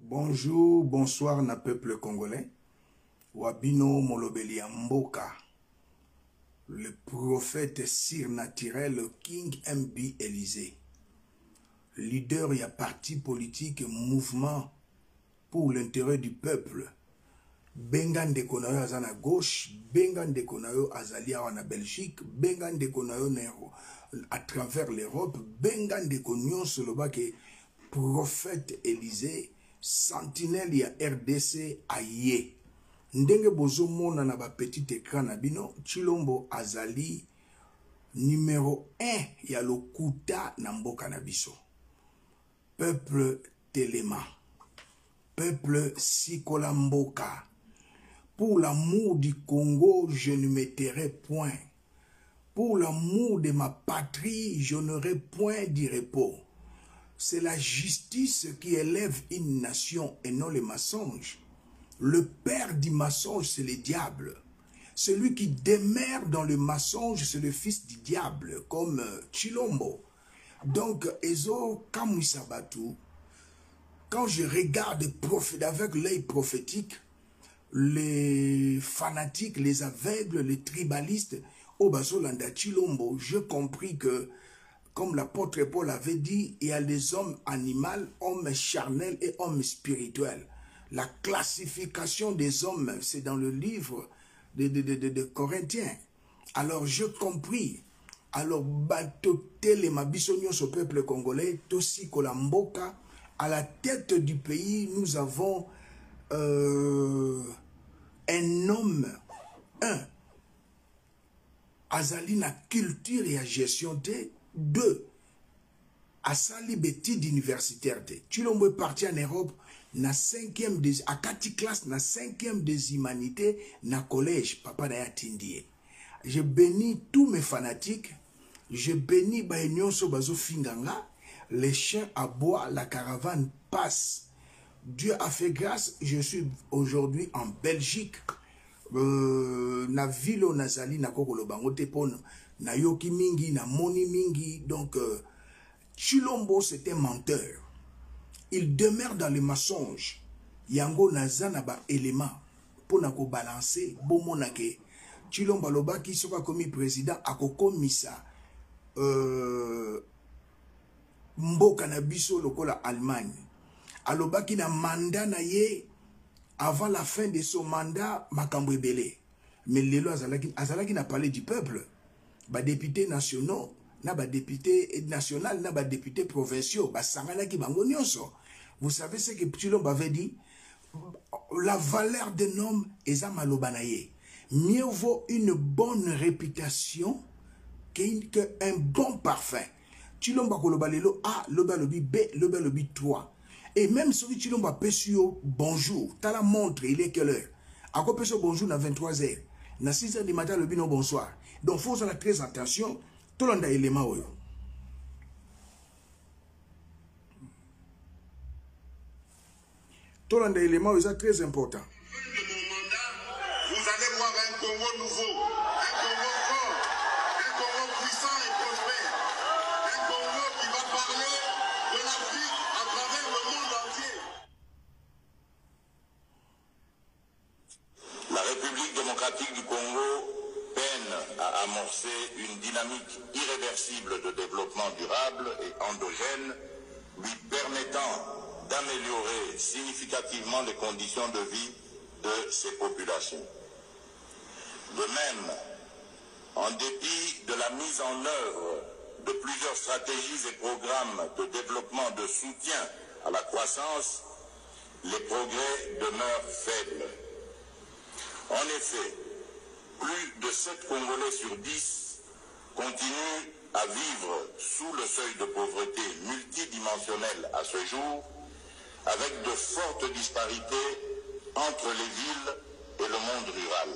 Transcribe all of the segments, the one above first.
Bonjour, bonsoir na peuple congolais. Wabino Molobeli Mboka, le prophète surnaturel King MB Élysée, leader et parti politique mouvement pour l'intérêt du peuple. Bengan de Konayo Azana gauche, Bengan de Konayo Azalia en Belgique, Bengan de Konayo à travers l'Europe, Bengan de Konyon Soloba que prophète Élysée, sentinelle ya RDC aye. Ndenge bozo mona na ba petit écran na bino, Tshilombo azali numéro 1 ya lokuta na mboka na biso. Peuple Telema, peuple Sikola Mboka, pour l'amour du Congo, je ne me tairai point. Pour l'amour de ma patrie, je n'aurai point de repos. C'est la justice qui élève une nation et non les mensonges. Le père du mensonge, c'est le diable. Celui qui demeure dans le mensonge, c'est le fils du diable, comme Tshilombo. Donc, Ezo Kamwisabatu, quand je regarde avec l'œil prophétique, les fanatiques, les aveugles, les tribalistes, au Bazolanda Tshilombo, je compris que, comme l'apôtre Paul avait dit, il y a les hommes animaux, hommes charnels et hommes spirituels. La classification des hommes, c'est dans le livre de Corinthiens. Alors, je compris. Alors, Batotele Mabisonio, ce peuple congolais, Tosi Kolamboka, à la tête du pays, nous avons un homme, Azali na culture et à gestion de 2. Asali betide universitaire de. Tshilombo est parti en Europe na 5e des à 4 classes na 5e des humanités na collège papa na Tindie. Je bénis tous mes fanatiques, je bénis Baenyoso Bazo Finganga, les chiens aboient, la caravane passe. Dieu a fait grâce, je suis aujourd'hui en Belgique. Na vilo nazali na kokolo bango te pono na yoki mingi na moni mingi. Donc Tshilombo c'est un menteur, il demeure dans le mensonge. Yango nazana ba élément pour na ko balancer bomona ke Tshilombo loba ki soka komi président akokomisa mboka na biso lokola Allemagne. Alobaki na mandat na ye avant la fin de son mandat, makambo ebele. Mais lelo azalaki na parler du peuple. Ba députés nationaux, na ba députés national, na ba députés provinciaux, ba sangana ki bango nyonso. Vous savez ce que Tshilombo avait dit? La valeur d'un homme eza maloba na ye. Mieux vaut une bonne réputation qu'un bon parfum. Tshilombo koloba lelo A, loba lobi B, loba lobi 3. Et même si Tshilombo a pesio bonjour, t'as la montre, il est quelle heure? À quoi pesio bonjour à 23h? Na 6h du matin, le bino bonsoir. Donc, il faut faire très attention. Tout le monde a élément. Tout le monde a élément, c'est très important. Vous allez voir un Congo nouveau, un Congo fort, un Congo puissant et prospère, un Congo qui va parler de l'Afrique à travers le monde entier. La République démocratique du Congo peine à amorcer une dynamique irréversible de développement durable et endogène, lui permettant d'améliorer significativement les conditions de vie de ses populations. De même, en dépit de la mise en œuvre de plusieurs stratégies et programmes de développement de soutien à la croissance, les progrès demeurent faibles. En effet, plus de 7 Congolais sur 10 continuent à vivre sous le seuil de pauvreté multidimensionnel à ce jour, avec de fortes disparités entre les villes et le monde rural.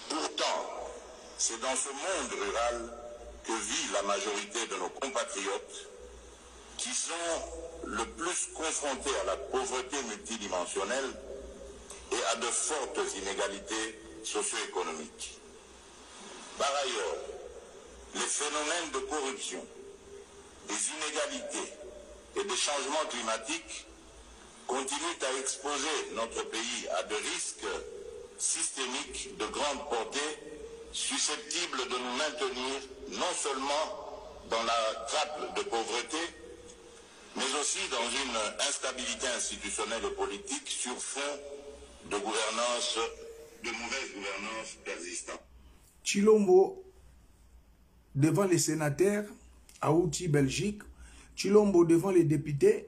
Pourtant, c'est dans ce monde rural que vit la majorité de nos compatriotes qui sont le plus confrontés à la pauvreté multidimensionnelle et à de fortes inégalités socio-économiques. Par ailleurs, les phénomènes de corruption, des inégalités et des changements climatiques continuent à exposer notre pays à des risques systémiques de grande portée susceptibles de nous maintenir non seulement dans la trappe de pauvreté, mais aussi dans une instabilité institutionnelle et politique sur fond de gouvernance, de mauvaise gouvernance persistante. Tshilombo, devant les sénateurs, à Outi, Belgique, Tshilombo devant les députés,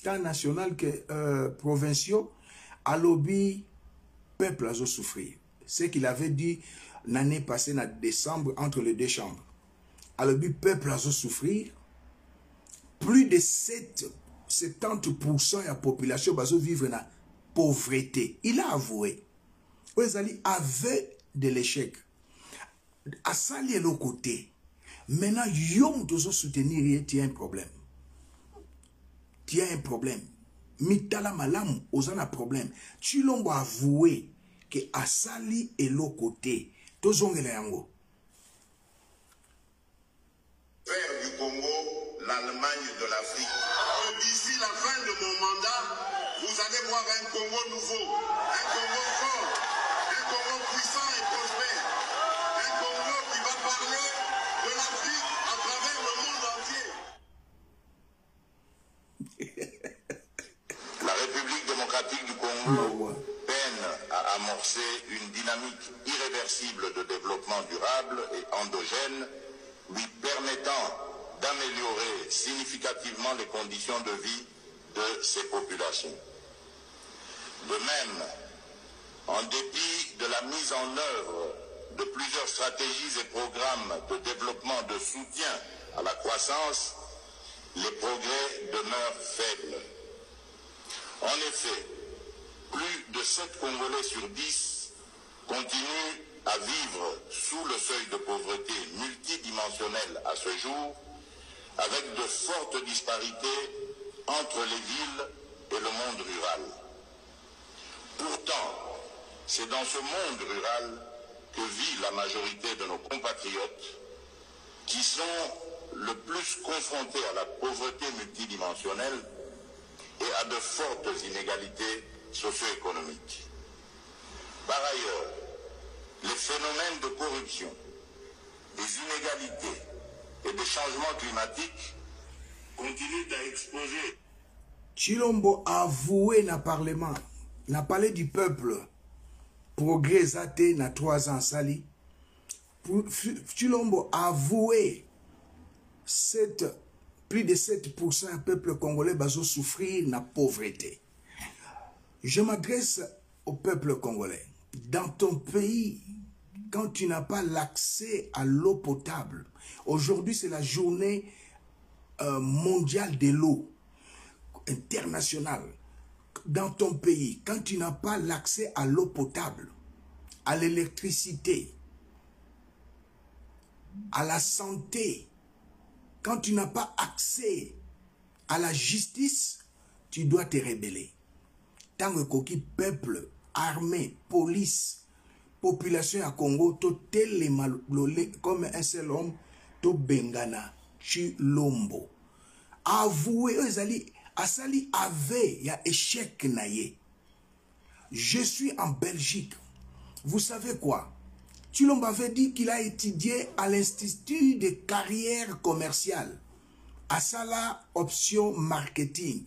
tant national que provinciaux, à lobby, peuple a souffrir. Ce qu'il avait dit l'année passée, en décembre, entre les deux chambres. À lobby, peuple a souffrir. Plus de 70% de la population va vivre dans la pauvreté. Il a avoué. Oezali avait de l'échec. À ça, il est l'autre côté. Maintenant, yom doit soutenir, tu as un problème. Tu as un problème. Mitala malam, osan un problème. Tu l'as avoué que Asali est l'autre côté. Tozongele yango. Faire du Congo l'Allemagne de l'Afrique. D'ici la fin de mon mandat, vous allez voir un Congo nouveau, un Congo fort, un Congo puissant et prospère, un Congo qui va parler de l'Afrique à travers le monde entier. La République démocratique du Congo peine à amorcer une dynamique irréversible de développement durable et endogène, lui permettant d'améliorer significativement les conditions de vie de ses populations. De même, en dépit de la mise en œuvre de plusieurs stratégies et programmes de développement de soutien à la croissance, les progrès demeurent faibles. En effet, plus de 7 Congolais sur 10 continuent à vivre sous le seuil de pauvreté multidimensionnelle à ce jour, avec de fortes disparités entre les villes et le monde rural. Pourtant, c'est dans ce monde rural que vit la majorité de nos compatriotes qui sont le plus confrontés à la pauvreté multidimensionnelle et à de fortes inégalités socio-économiques. Par ailleurs, les phénomènes de corruption, des inégalités et des changements climatiques continuent à exposer. Tshilombo a avoué dans le Parlement, n'a parlé du peuple, progrès athée na 3 ans sali. Tshilombo a avoué plus de 7% du peuple congolais va souffrir de la pauvreté. Je m'adresse au peuple congolais. Dans ton pays, quand tu n'as pas l'accès à l'eau potable, aujourd'hui c'est la journée mondiale de l'eau internationale. Dans ton pays, quand tu n'as pas l'accès à l'eau potable, à l'électricité, à la santé, quand tu n'as pas accès à la justice, tu dois te rebeller. Tant que coquille peuple, armée, police, population à Congo, tout tel comme un seul homme, tout bengana, Tshilombo. Avouez, Asali avait, il y a échec naïe. Je suis en Belgique. Vous savez quoi? Tshilombo avait dit qu'il a étudié à l'Institut de carrière commerciale. À ça la option marketing.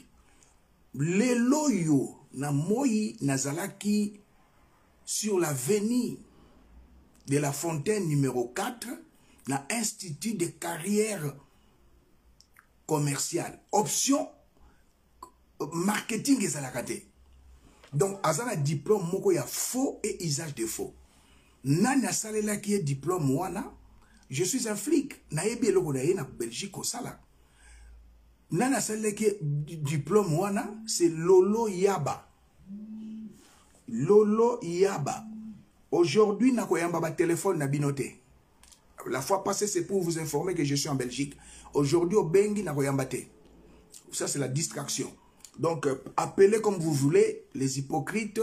Les loyaux na moi nazalaki sur l'avenue de la Fontaine numéro 4 na Institut de carrière commerciale. Option marketing ezalakate. Donc azala diplôme moko ya faux et usage de faux. Nani asalela qui est diplôme wana, je suis un flic. Naebi eloko na ye na Belgique au sala. Nani asalela qui est diplôme wana, c'est Lolo Yaba. Lolo Yaba. Aujourd'hui, na koyamba ba téléphone na binote. La fois passée, c'est pour vous informer que je suis en Belgique. Aujourd'hui, au Bengi na koyamba te. Ça, c'est la distraction. Donc, appelez comme vous voulez, les hypocrites,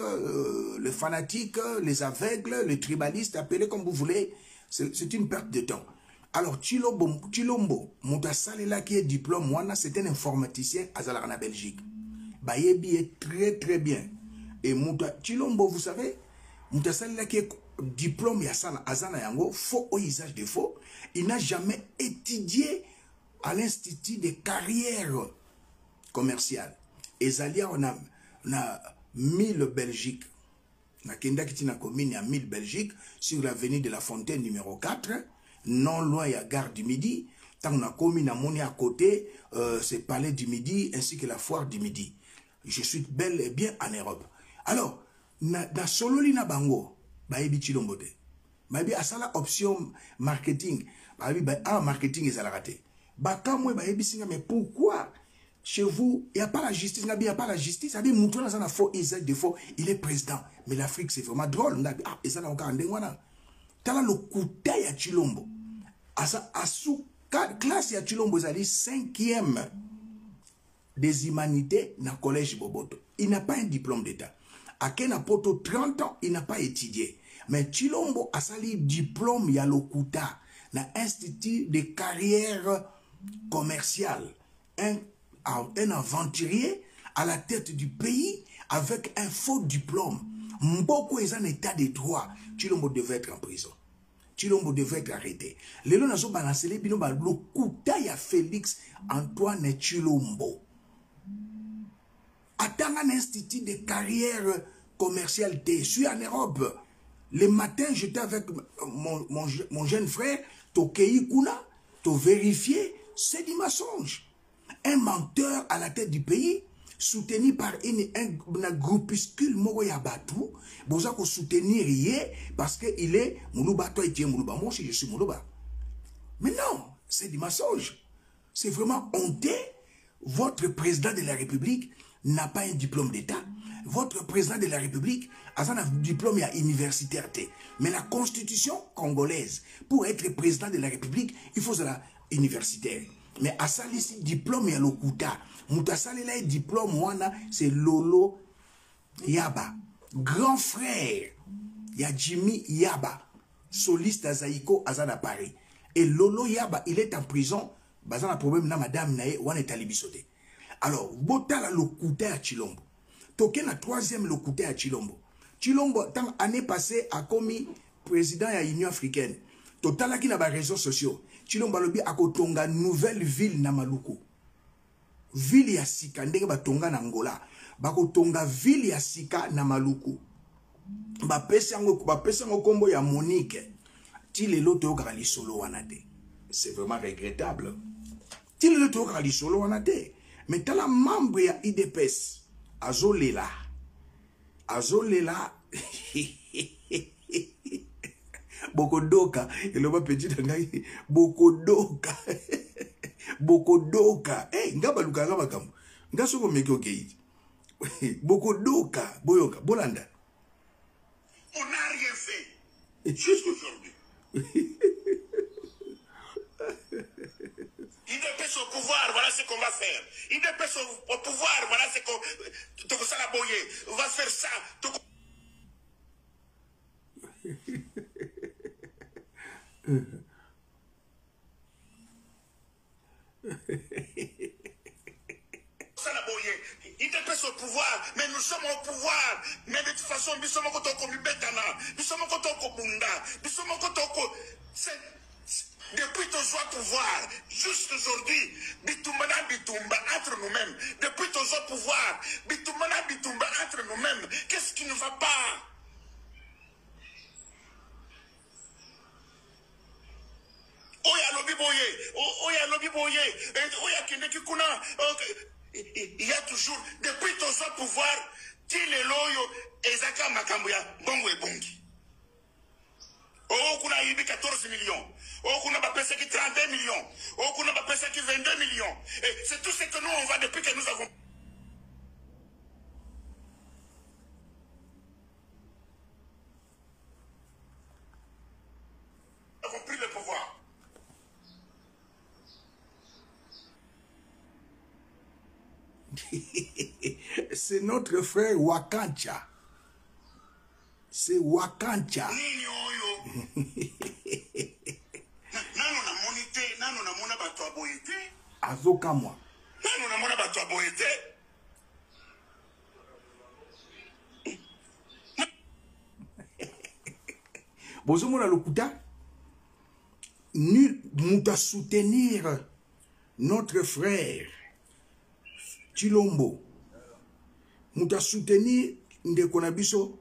les fanatiques, les aveugles, les tribalistes, appelez comme vous voulez. C'est une perte de temps. Alors, Tshilombo, Moutasalela qui est diplôme, c'est un informaticien à Zalarana, Belgique. bayebi est très bien. Et Mouta Chilombo, vous savez, Mouta Salila qui est diplôme Yasana Azana Yango, faux au usage de faux, il n'a jamais étudié à l'Institut de carrière commerciale. Et Zalia, on a 1000 Belgique. Na Kenda Kitina commune à 1000 Belgique, sur l'avenue de la Fontaine numéro 4, non loin de la gare du Midi. Tant on a commune à Moni à côté, c'est Palais du Midi ainsi que la Foire du Midi. Je suis bel et bien en Europe. Alors, dans Sololi na Bango, Baebi Chilombote. Baebi a ça la option marketing. Baebi marketing est à la raté. Baka moi Baebi singa, mais pourquoi chez vous, il n'y a pas la justice, il n'y a pas la justice. Il y a un faux, il est président. Mais l'Afrique, c'est vraiment drôle. Et ça, on a le kouta ya Chilombo. À sous classe ya Chilombo, c'est 5e des humanités dans le collège Boboto. Il n'a pas un diplôme d'État. À Kenapoto, 30 ans, il n'a pas étudié. Mais Chilombo a sali diplôme ya le kouta dans l'Institut de carrière commerciale. Un aventurier à la tête du pays avec un faux diplôme. Mboko est en état de droit. Chilombo devait être en prison. Chilombo devait être arrêté. Le long nazo balancele bino ba le kuta ya Félix Antoine Chilombo. Attends un institut de carrière commerciale. Je suis en Europe. Le matin, j'étais avec mon jeune frère. Tokei Kuna, to vérifier, c'est du mensonge. Un menteur à la tête du pays, soutenu par un groupuscule Moroyabatou, Boza ko soutenir parce qu'il est Moulouba, toi et Moulouba. Moi aussi je suis Moulouba. Mais non, c'est du mensonge. C'est vraiment honteux. Votre président de la République n'a pas un diplôme d'État. Votre président de la République a un diplôme universitaire. Mais la constitution congolaise, pour être président de la République, il faut la universitaire. Mais à ça, ici, diplôme, il y a le Kouta. Moutasali, là, diplôme, c'est Lolo Yaba. Grand frère, il y a Jimmy Yaba, soliste à Zaïko, à Zana Paris. Et Lolo Yaba, il est en prison. Bazan a problème, na madame, nae, on est à Libisoté. Alors, Botala le Kouta à Chilombo. Token la 3e le Kouta à Chilombo. Chilombo, tant année passée, a commis président de l'Union africaine. Total, qui n'a pas réseaux sociaux. Chilombo lobi a kotonga nouvelle ville na Maluku. Ville ya Sika, ndenge batonga na Angola. Bakotonga ville ya Sika na Maluku. Bapesa ngo kombo ya Monique. Ti lelo toyoka li solo wanate. C'est vraiment regrettable. Ti lelo toyoka li solo wanate. Mais tala membre ya IDPS. Azolela. Bokodoka, il va petit dangai. Bokodoka, Bokodoka. Eh, ngaba luka ngaba kamu. Ngaso ko meki okei. Bokodoka, boyoka, bolanda. On n'a rien fait jusqu'aujourd'hui. IDPS au pouvoir, voilà ce qu'on va faire. IDPS au pouvoir, voilà ce qu'on... Toko Salaboye, on va faire ça. IDPS au pouvoir, mais nous sommes au pouvoir. Mais de toute façon, nous sommes au Kotoko Mibetana, nous sommes au Kotoko Bunda, nous sommes au Kotoko... Depuis ton choix pouvoir, juste aujourd'hui, Bitoumana Bitumba entre nous-mêmes. Depuis ton choix pouvoir, Bitoumana Bitumba entre nous-mêmes. Qu'est-ce qui ne va pas? Oya Lobi Boye, Oya Lobi Boye, Oya Kineki Kuna. Il y a toujours, depuis ton choix pouvoir, Tile Loyo, Ezaka Makambuya, Bongo et Bongi. Oh, kuna yibi 14 millions. Oh, kuna ba pesa qui 32 millions. Oh, kuna ba pesa qui 22 millions. Et c'est tout ce que nous, on va depuis que nous avons pris le pouvoir. C'est notre frère Wakancha. C'est Wakancha. Nano na monité, nano na mona bato aboyete. Azoka moi. Nano na mona bato aboyete. Bozomona lokuta, nul mouta soutenir notre frère Tshilombo. Mouta soutenir ndeko na biso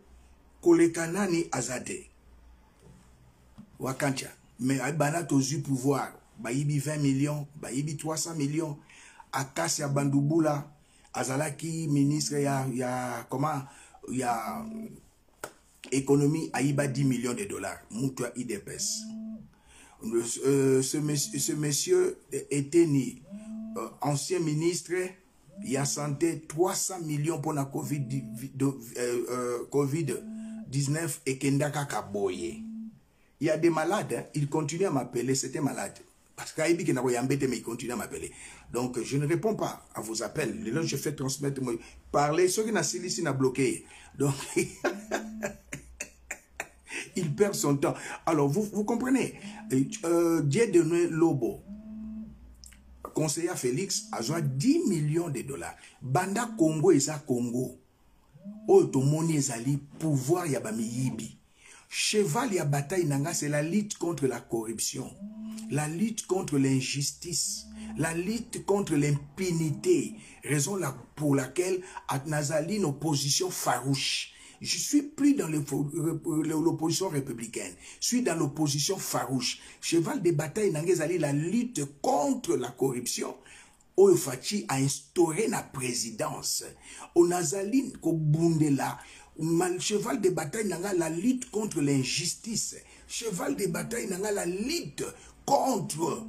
koleka nani azate. Wakancha. Mais bana tozu pouvoir. Bayibi 20 millions, bayibi 300 millions. Akasi Bandubula, azalaki ministre ya comment ya économie ayiba 10 millions de dollars. Moutoua IDPS. Ce monsieur était ni ancien ministre, il a santé 300 millions pour la COVID-19 et Kendaka Kaboye. Il y a des malades, hein, ils continuent à m'appeler, c'était malade. Parce qu'il y a mais ils continuent à m'appeler. Donc, je ne réponds pas à vos appels. Les gens, je fais transmettre, parler, ceux qui n'ont bloqué. Donc, il perd son temps. Alors, vous comprenez, Dieudonné Lobo, conseiller Félix, a joué 10 millions de dollars. Banda Congo et ça Congo. Otomoni ezali pouvoir yabami yibi. Cheval ya bataille nanga, c'est la lutte contre la corruption, la lutte contre l'injustice, la lutte contre l'impunité. Raison pour laquelle Nazali une opposition farouche. Je suis plus dans l'opposition républicaine. Je suis dans l'opposition farouche. Cheval de bataille nanga ezali la lutte contre la corruption. Oyofachi a instauré la présidence. Onazali Kobundela. Cheval de bataille nanga la lutte contre l'injustice. Cheval de bataille nanga la lutte contre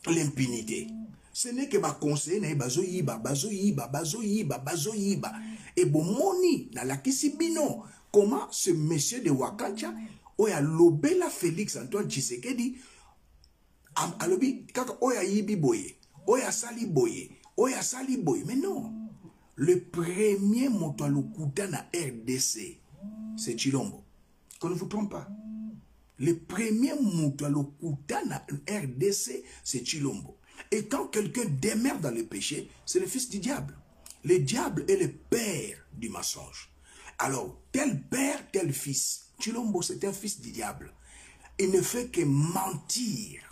l'impunité. Ce n'est que ma conseiller bazo yiba. Et bon moni na la kisibino. Comment ce monsieur de Wakancha oya lobela Félix Antoine Tshisekedi alobi kaka oya yibi boye, oya sali boye, oya sali boye. Mais non. Le premier Motoalokuta na RDC, c'est Tshilombo. Qu'on ne vous trompe pas. Le premier Motoalokuta na RDC, c'est Tshilombo. Et quand quelqu'un demeure dans le péché, c'est le fils du diable. Le diable est le père du mensonge. Alors, tel père, tel fils. Tshilombo, c'est un fils du diable. Il ne fait que mentir.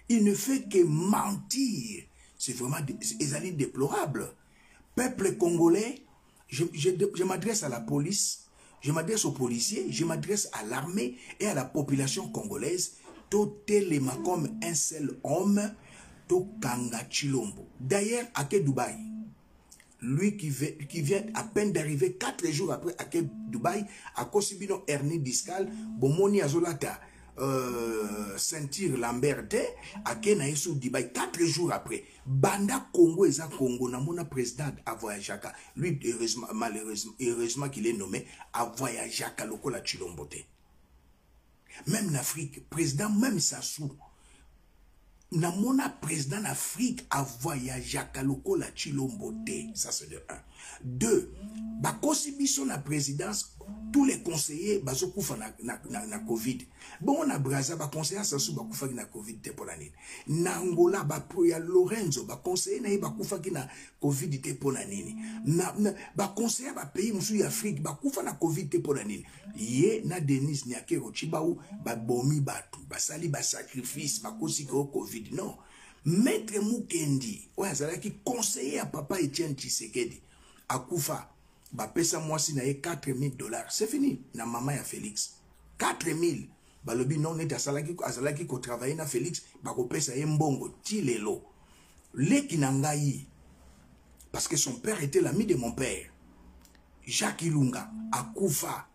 Il ne fait que mentir. C'est vraiment déplorable. Peuple congolais, je m'adresse à la police, je m'adresse aux policiers, je m'adresse à l'armée et à la population congolaise. Totelema comme un seul homme, Tokanga Tshilombo. D'ailleurs, à Dubaï, lui qui vient à peine d'arriver 4 jours après à Dubaï, à Kosibino hernie discale, Bomoni Azolata, ceinture Lamberte, à Kenaïsou Dubaï, 4 jours après. Banda Congo et ça Congo, na mona président a voyagé. Lui, heureusement qu'il est nommé, a voyagé à Lokola Tshilombo. Même en Afrique, président, même Sassou, na mona président d'Afrique a voyagé à Lokola Tshilombo. Ça c'est de 1. 2. Bakosi biso na présidence, tous les conseillers bazokoufa na Covid. Bon, on a Braza, ba conseiller Sassou bakoufa na Covid te pour l'année. Na Angola, ya Lorenzo, ba conseiller na bakoufa na Covid te pour l'année. Ba conseiller ba pays musu Afrique bakoufa na Covid te pour l'année. Ye na Denis Nyakero Chibaou ba bomi batu, ba sali ba sacrifice, ba kosi ko Covid. Non. Maître Mukendi, ouais, c'est qui conseiller à papa Etienne Tshisekedi. Akoufa, ba pesa moi si na 4 000 $. C'est fini. Na maman ya Félix. 4 000. Ba lobi non net azalaki ko travailler na Félix, ba ko pesa mbongo tilelo. Leki na ngai. Parce que son père était l'ami de mon père. Jacques Ilunga, Akoufa.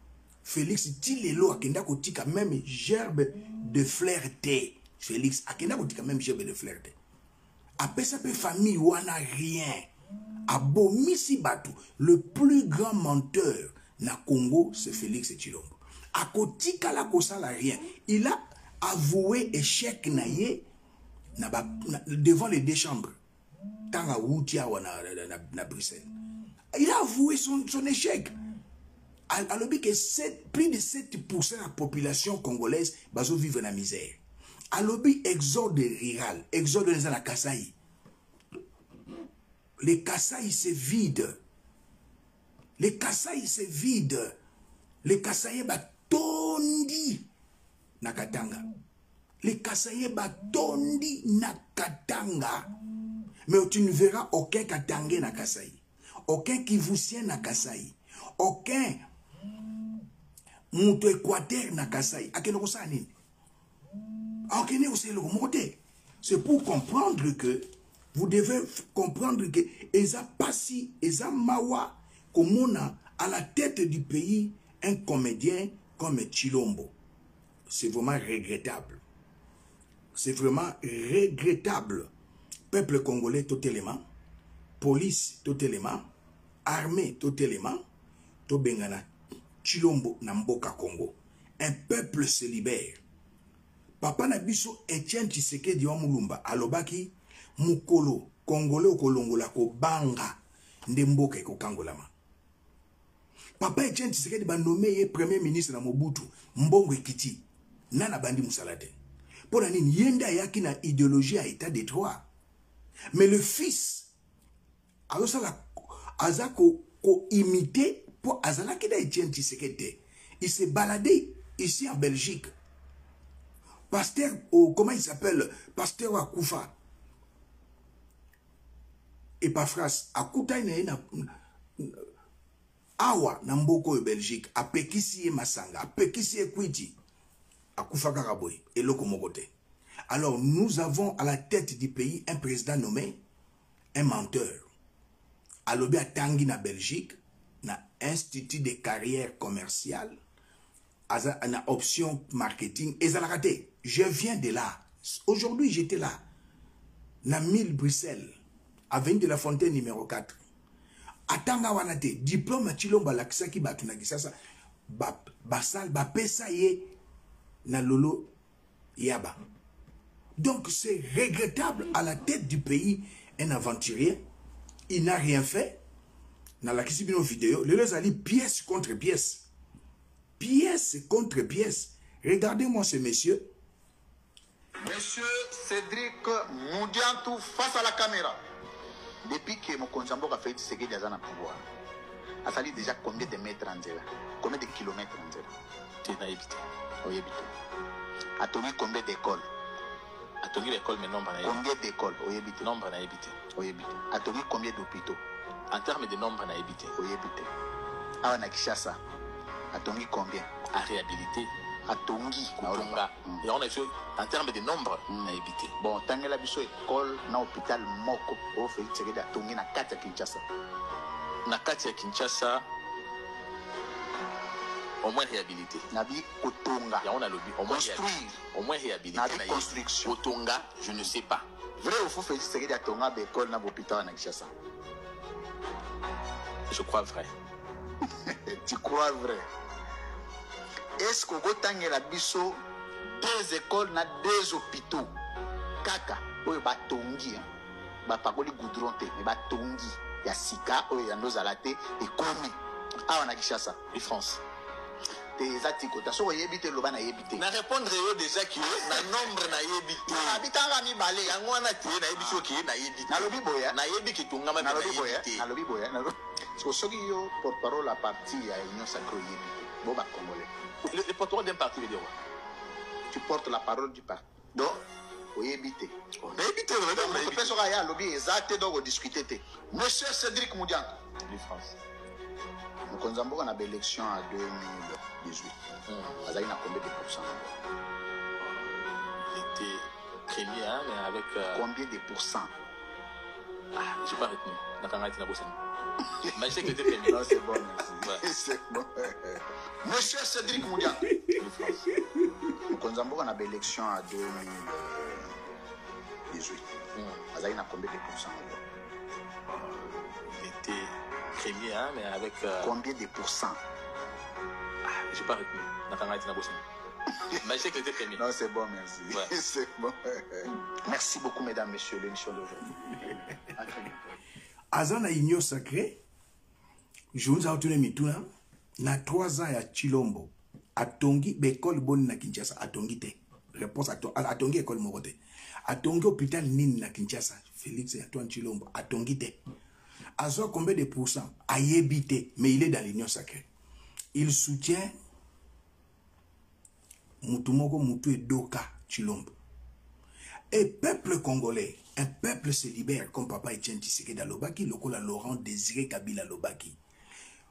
Félix tilelo akenda ko tika même gerbe de flirter. Félix akenda ko tika même gerbe de flirter. Après ça peut famille wana rien. Abomisi Batu, le plus grand menteur na Congo, c'est Félix Tshilombo. A kotika la kosala rien. Il a avoué échec naye devant les deux chambres. Tanga Woutia na Bruxelles. Il a avoué son échec. Alors que plus de 7% de la population congolaise va vivre dans la misère. Alors exode rural, exode dans la Kasaï. Les Kasaï se vident. Les Kasaï se vident. Les Kasaï ba tondi. na Katanga. Les Kasaïens batondi na Katanga. Mais tu ne verras aucun Katangais na Kasaï. Aucun Kivusien na Kasaï. Aucun Mouto Équateur na Kasaï. C'est pour comprendre que vous devez comprendre que Eza Passi, Eza Mawa, comme on a à la tête du pays un comédien comme Chilombo. C'est vraiment regrettable. C'est vraiment regrettable. Peuple congolais totalement, police totalement, armée totalement, to bengana Chilombo na mboka Congo. Un peuple se libère. Papa Nabiso Etienne Tshisekedi wa Mulumba alobaki mukolo congolais okolongola ko banga nde mboka eko kangolama. Papa Etienne Tshisekedi ba nommé ye premier ministre na Mobutu mbongo ekiti nana bandi musalate. Pour nini yenda yaki na idéologie à état de droit. Mais le fils azako ko imité pour azalaki da Etienne Tshisekedi. Il s'est baladé ici en Belgique. Pasteur, comment il s'appelle? Pasteur Akoufa. Et Pafras, Akuta na Awa, Namboko Belgique, a Pekisi et Masanga, a Pekisi et Kwiti, Akoufa Karaboy, et Lokomokote. Alors, nous avons à la tête du pays un président nommé un menteur. À l'obé à Tanguy na Belgique, na Institut de carrière commerciale, na option marketing, et ça l'a raté. Je viens de là. Aujourd'hui, j'étais là. Na 1000 Bruxelles, avenue de la Fontaine numéro 4. Atanga wanate, diplôme Chilomba la kisaki batunaki sasa, basal, pesa ye, na lolo yaba. Donc c'est regrettable à la tête du pays, un aventurier, il n'a rien fait. Dans la kisibino vidéo, les alliés pièce contre pièce. Pièce contre pièce. Regardez-moi ce monsieur. Monsieur Cédric Moudiantou face à la caméra. Depuis que mon Konzambo a fait ce qu'il y a dans le pouvoir, a fallu déjà combien de mètres en zéro? Combien de kilomètres en zéro? Tu n'as évité. Oui, évité. A tourné combien d'écoles? A tourné l'école, mais non, pas combien d'écoles? Oui, évité. Non, pas évité. Oui, évité. A tourné combien d'hôpitaux? En termes de nombre, on a évité. Oui, évité. Ah, on a Kishasa. A tourné combien? À réhabiliter. À Tongi, Kutunga. Et on a fait, en termes de nombre, on a évité. Bon, tant que la biso école, na hôpital Moko, au fait, c'est que Tongi na Katia Kinshasa. Na Katia Kinshasa, au moins réhabilité. Nabi Kutunga. Et on a lobby. Au moins réhabilité. Nabi construction. Kutunga, je ne sais pas. Vrai ou faux, c'est que Tonga, l'école, na hôpital na Kinshasa. Je crois vrai. Tu crois vrai? Est-ce que vous avez deux écoles, deux hôpitaux? Kaka, vous avez tongi, vous avez goudron, vous avez tongi. Il y a Sika, vous avez nos alatés, et Komi. Ah, on a dit ça. Et France. Des articles, vous avez évité le ban à éviter. Na répondre déjà qui est, na nombre na évité. Habitant à mi balé. Yango na tié, na évité qui est, na évité. Na lobby boya. Na évité qui tunga ma na lobby boya. Na lobby boya. Parce que ceux qui ont porte-parole la partie à l'Union Sacrée évité. Bon, bah, Congolais. Le porte-parole d'un parti veut dire quoi? Tu portes la parole du parti. Donc, vous évitez. On a évité, madame. Vous faites ça, il y a un lobby exact, donc vous discutez. Monsieur Cédric Moudian. De France. Nous avons une élection en 2018. Vous avez combien de pourcents? Il était premier, hein, mais avec. Combien de pourcents? Ah, je n'ai pas retenu. Mais je sais que tu étais premier. Non, c'est bon, merci. C'est bon. Monsieur Cédric Moudian. Nous avons une élection en 2018. Vous avez combien de pourcents? Il était premier, hein, mais avec. Combien de pourcents? Ah, je n'ai pas retenu. Mais je sais que tu étais premier. Non, c'est bon, merci. Ouais. C'est bon. Merci beaucoup, mesdames, messieurs, l'émission d'aujourd'hui. À très bientôt. Azana Union Sacrée, je vous ai retenu mituna, na 3 ans à Chilombo, à Tongi, l'école bonne na Kinshasa, à Tongi te. Réponse à Tongi, école morote. À Tongi, hôpital Nine na Kinshasa, Félix et Antoine Chilombo, à Tongi te. Azor combien de pourcents? À Yébité, mais il est dans l'Union Sacrée. Il soutient mutumoko mutu edoka Chilombo. Et peuple congolais, un peuple se libère comme Papa Etienne Tshisekedi Alobaki, lokola Laurent Désiré Kabila Alobaki.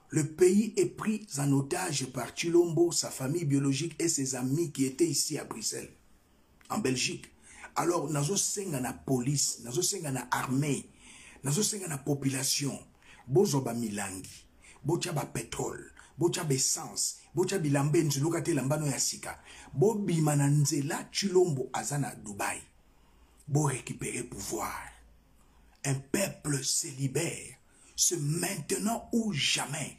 Le pays est pris en otage par Chilombo, sa famille biologique et ses amis qui étaient ici à Bruxelles, en Belgique. Alors, nazo senga na police, nazo senga na armée, nazo senga na population, bozo ba milangi, bocha ba pétrole, bocha ba essence, bocha bilambe nzuluka te lambano ya sika, bo bima na nzela Chilombo azana Dubaï. Pour récupérer pouvoir. Un peuple se libère. C'est maintenant ou jamais.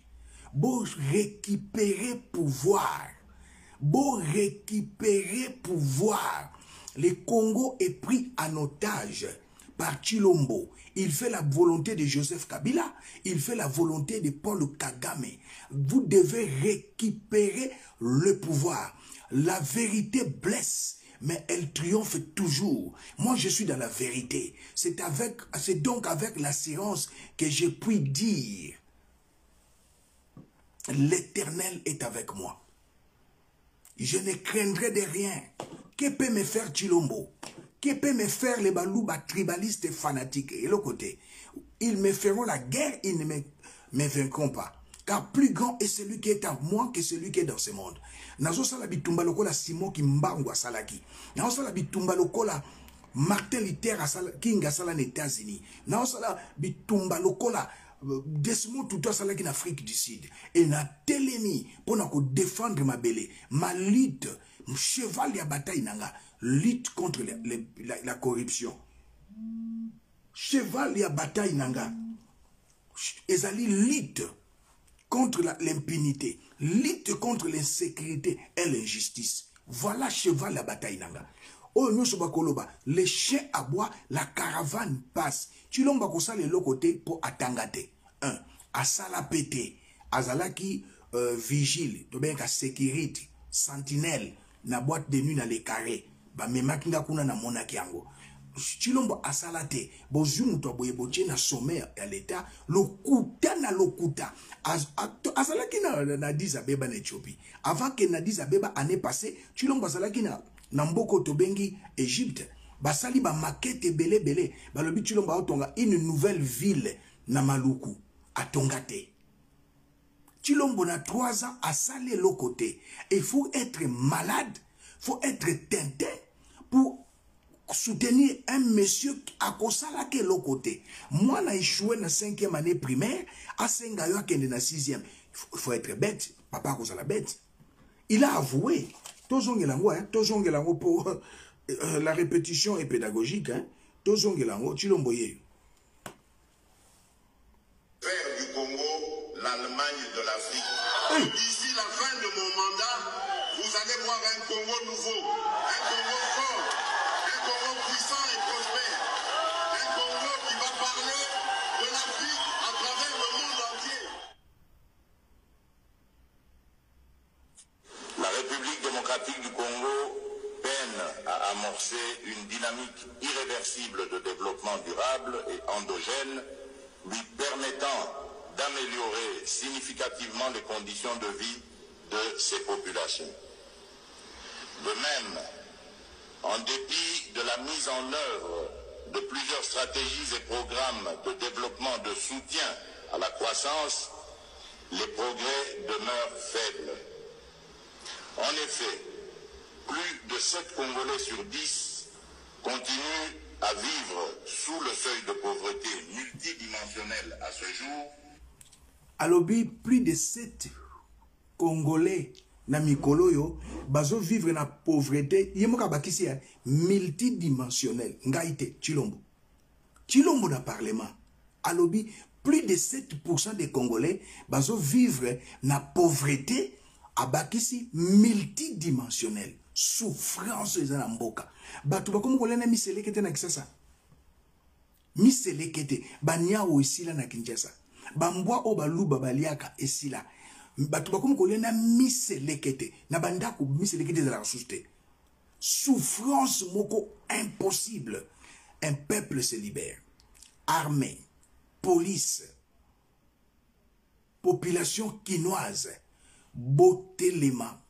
Pour récupérer pouvoir. Pour récupérer pouvoir. Le Congo est pris en otage par Chilombo. Il fait la volonté de Joseph Kabila. Il fait la volonté de Paul Kagame. Vous devez récupérer le pouvoir. La vérité blesse, mais elle triomphe toujours. Moi, je suis dans la vérité. C'est donc avec l'assurance que je puis dire, l'Éternel est avec moi. Je ne craindrai de rien. Que peut me faire Chilombo? Que peut me faire les balouba tribalistes et fanatiques? Et l'autre côté, ils me feront la guerre, ils ne me vaincront pas. Car plus grand est celui qui est en moi que celui qui est dans ce monde. Nazo sala bitumba lokola Simon ki mbangwa salaki. Nazo sala bitumba lokola Martin Luther King asala na États-Unis. Nazo sala bitumba lokola Desmond Tutu asalaki en Afrique du Sud. Et na telemi pour na ko défendre ma belle, ma lutte, mon cheval ya bataille nanga, lutte contre la corruption. Cheval ya bataille nanga. Ezali lutte contre l'impunité, lutte contre l'insécurité et l'injustice. Voilà cheval la bataille nanga. Oh nous bakoloba, les chiens aboient, la caravane passe. Tu l'as bakosa le côté pour atangate. 1. Asala pété, azalaki vigile, to bien ka sécurité, sentinelle, na boîte de nuit dans les carrés. Ba memakinga kuna na monaki yango. Chilombo asalate, bozumu to boye boche na sommet à l'état, lokuta na lokuta. Asalaki na Addis Abeba na Éthiopie. Avant que na Addis Abeba année passée, Chilombo asalaki na Mboko Tobengi Égypte. Basali ba maquette belé. Balobi Chilombo otonga une nouvelle ville na Maluku à Tongate. Chilombo na 3 ans à salé l'autre côté. Il faut être malade, faut être teinté pour soutenir un monsieur à Kosala qui est l'autre côté. Moi, j'ai échoué dans la 5e année primaire, à Sengayo qui est dans la 6e. Il faut être bête. Papa Kosala bête. Il a avoué. Tozongelango pour la répétition est pédagogique. Tozongelango, Chilomboye. Faire du Congo l'Allemagne de l'Afrique. D'ici la fin de mon mandat, vous allez voir un Congo nouveau, un Congo fort, un Congo puissant et prospère, un Congo qui va parler de l'Afrique à travers le monde entier. La République démocratique du Congo peine à amorcer une dynamique irréversible de développement durable et endogène, lui permettant d'améliorer significativement les conditions de vie de ses populations. De même, en dépit de la mise en œuvre de plusieurs stratégies et programmes de développement de soutien à la croissance, les progrès demeurent faibles. En effet, plus de 7 Congolais sur 10 continuent à vivre sous le seuil de pauvreté multidimensionnel à ce jour. Alobi, plus de 7 Congolais na mikoloyo bazo vivre na pauvreté yemoka bakisi ya multidimensionnel ngaite Chilombo na parlement. Alobi, plus de 7% des Congolais bazo vivre na pauvreté abakisi multidimensionnel. Souffrance ezana mboka. Batu bakomo kolena miselekete na Kinshasa. Miselekete banyao esila na Kinshasa. Bambwa o baluba baliaka esila. Batu bakomo kolena miselekete na bandako miselekete za la souste. Souffrance moko impossible. Un peuple se libère. Armée, police, population quinoise, botelema,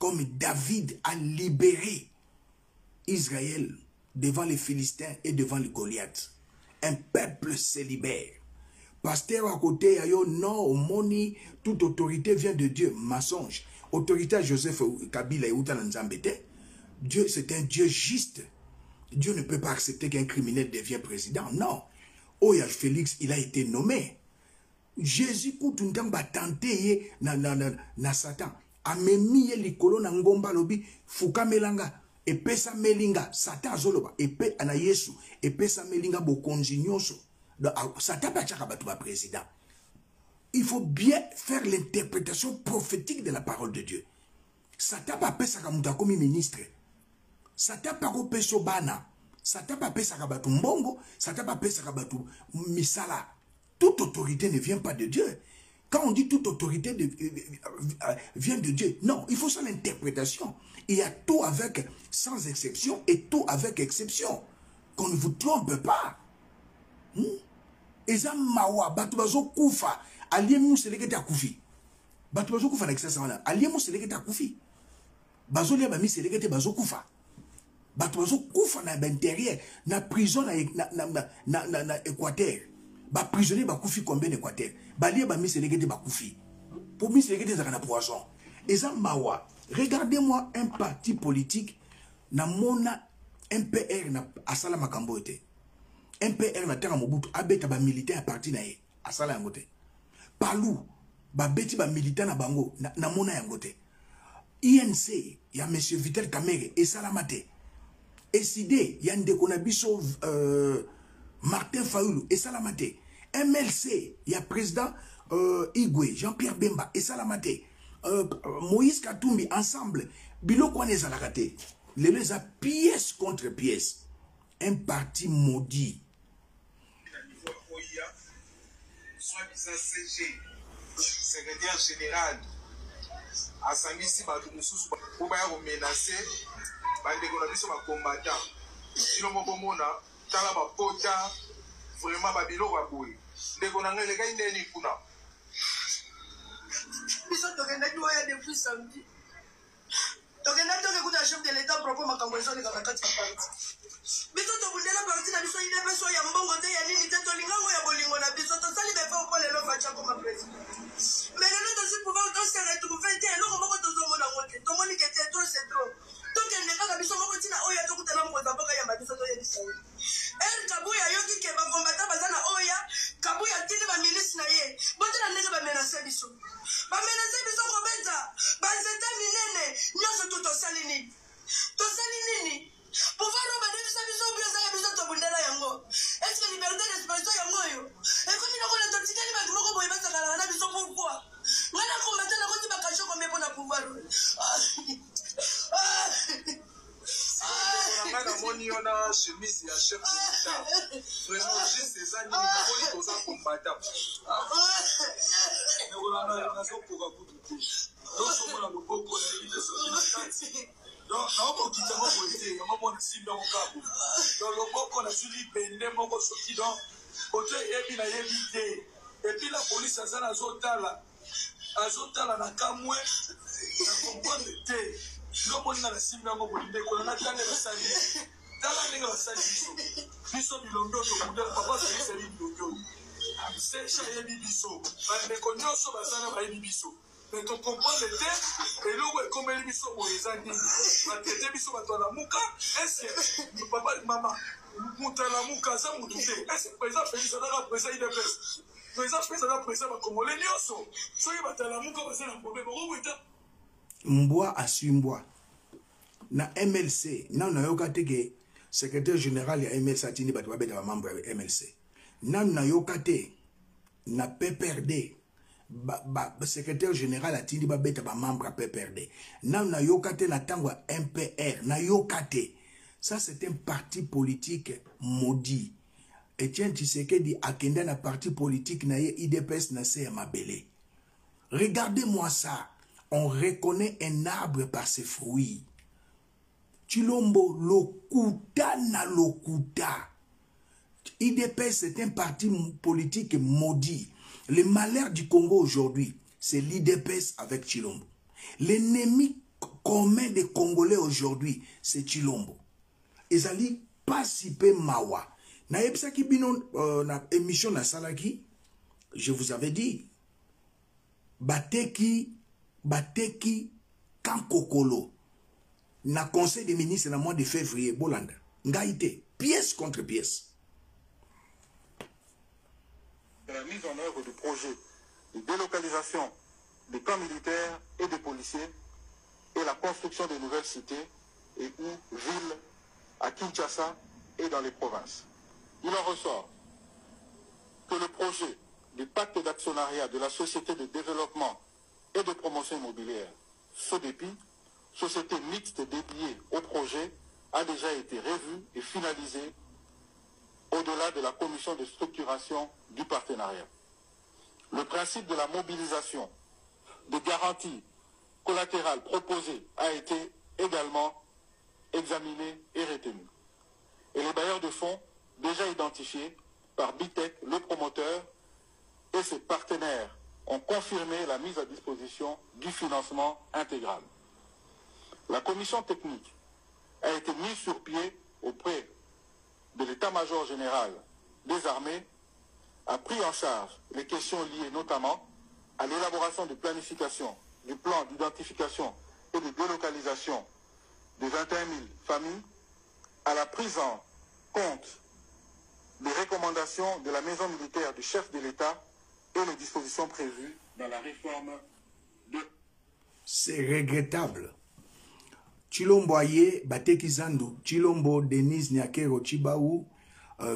comme David a libéré Israël devant les Philistins et devant les Goliath. Un peuple se libère. Pasteur à côté, non, moni, toute autorité vient de Dieu. Mensonge. Autorité à Joseph Kabila et Outan Nzambete. Dieu, c'est un Dieu juste. Dieu ne peut pas accepter qu'un criminel devienne président. Non. Oya Félix, il a été nommé. Jésus Koutoundam va tenter na Satan. Amemi likolo na ngomba lobi fuka melanga epesa melinga Satan zoloba epe ana Yesu epesa melinga bokonzi nyonso. Satan pa chaka batu ba président. Il faut bien faire l'interprétation prophétique de la parole de Dieu. Satan pa pesa ka muta komi ministre. Satan pa ko peso bana. Satan pa pesa ka batu mbongo, Satan pa pesa ka batu misala. Toute autorité ne vient pas de Dieu. Quand on dit toute autorité vient de Dieu, non, il faut ça l'interprétation. Il y a tout avec sans exception et tout avec exception. Qu'on ne vous trompe pas. Eza mawa, batu bazo kufa, aliemu selekete akufi. Batu bazo kufa na excès wana, aliemu selekete akufi. Bazo liya bami selekete bazo kufa. Batu bazo kufa na intérieur, na prison na Équateur. Ba prisonnier ba koufi combien d'Équateur. Ba lié ba miselegete ba koufi. Pour miselegete za kana poison. Eza mawa. Regardez-moi un parti politique na mona MPR na asala makambo ete. MPR na terra Mobutu abeta ba militaire à parti na ye asala yangote. Palu ba beti ba militaire na bango na mona yangote. INC ya monsieur Vital Kamerhe esalamate. SID ya ndeko na biso Martin Fayoulou et Salamate. MLC, il y a président Igwe, Jean-Pierre Bemba et Salamate. Moïse Katumbi, ensemble. Bilo Kwane Zalakate. Les a pièce contre pièce. Un parti maudit. Soit-disant CG, secrétaire général, à Sambisi Badoumoussous, pour menacer, Bandégonabiso ma combattant. Sinon, Bomona. Tala ba pota vraiment ba bilo ba boy ndeko na ngele kai ndeni kuna biso tokenda tuya depuis samedi tokenda toke kuta chef de l'état propos makambo ezoni kaka kati ya parti biso tobundela parti na biso ide beso ya mbongo te ya nini te tolingango ya bolingo na biso tosali befa opole lo facha comme président mais le nom de ce pouvoir to se retrouver te eloko moko tozomona ngote tomoni ke te trop c'est trop tokende kaka biso moko tina oya tokutana mkoza mboka ya mabiso to yedi sawi Kabuya yoki ke ba kombata bazana oya Kabuya tini ba milice na ye botela ndenge ba menacer biso ko beta ba nzeta minene nyoso to tosali nini pouvoir ba devisa biso biso ya biso to bundela yango est-ce que liberté d'expression yango yo e komi na kona totikali ba moko boye bata kala na biso pourquoi ngana kombata na koti ba kacho ko mepo na pouvoir Madame Moniona, chemise à chef d'État. Vraiment, juste ces animaux, ils sont combattants. Donc, on quitte mon côté, on va ici dans mon cap. Donc, le bon qu'on a suivi, pendant mon sorti dans, côté et puis évité. Et puis la police a ça azotala na kamwe, na comprendre te. Non, on a la cible dans mon côté, on a tellement de sali. Dans la nègre sali, biso bilondo, papa c'est bilondo. C'est chez bibiso. Mais qu'on y a sur la salle à bibiso. Mais tu comprends le thème, et là, comme elle biso, on les a dit, la tête biso, à toi la mouka, est-ce que papa et maman, mouta la mouka, ça m'a douté. Est-ce que président Félix a présent il est presse? Président Félix a présent, comme les nioso. Soyez battu la mouka, c'est un problème. Mboa Asumboa. Na MLC, na yokate ke secrétaire général ya MLC atini batu babeta ba membre ya MLC. Na yokate na PPRD secrétaire général atini babeta ba membre ya PPRD. Na yokate na tango ya MPR, na yokate. Ça c'est un parti politique maudit. Etienne Tshisekedi akenda na parti politique na ye IDPS na se mabele. Regardez-moi ça. On reconnaît un arbre par ses fruits. Chilombo, lokuta na lokuta. IDPS, c'est un parti politique maudit. Le malheur du Congo aujourd'hui, c'est l'IDPS avec Chilombo. L'ennemi commun des Congolais aujourd'hui, c'est Chilombo. Ezali pas si peu mawa. Na yebsaki bino na émission na salaki, je vous avais dit, bateki Kankokolo na conseil des ministres na mois de février Bolanda. Ngaïté, pièce contre pièce. La mise en œuvre du projet de délocalisation des camps militaires et des policiers et la construction de nouvelles cités et ou villes à Kinshasa et dans les provinces. Il en ressort que le projet du pacte d'actionnariat de la Société de développement et de promotion immobilière, SODEPI, société mixte dédiée au projet, a déjà été revu et finalisé au-delà de la commission de structuration du partenariat. Le principe de la mobilisation de garanties collatérales proposées a été également examiné et retenu. Et les bailleurs de fonds déjà identifiés par BITEC, le promoteur, et ses partenaires ont confirmé la mise à disposition du financement intégral. La commission technique a été mise sur pied auprès de l'état-major général des armées, a pris en charge les questions liées notamment à l'élaboration de planification du plan d'identification et de délocalisation de 21 000 familles, à la prise en compte des recommandations de la maison militaire du chef de l'État et les dispositions prévues dans la réforme de... C'est regrettable. Chilombo Aye, Bateki Zandu, Chilombo Denise Nyakero Chibaou,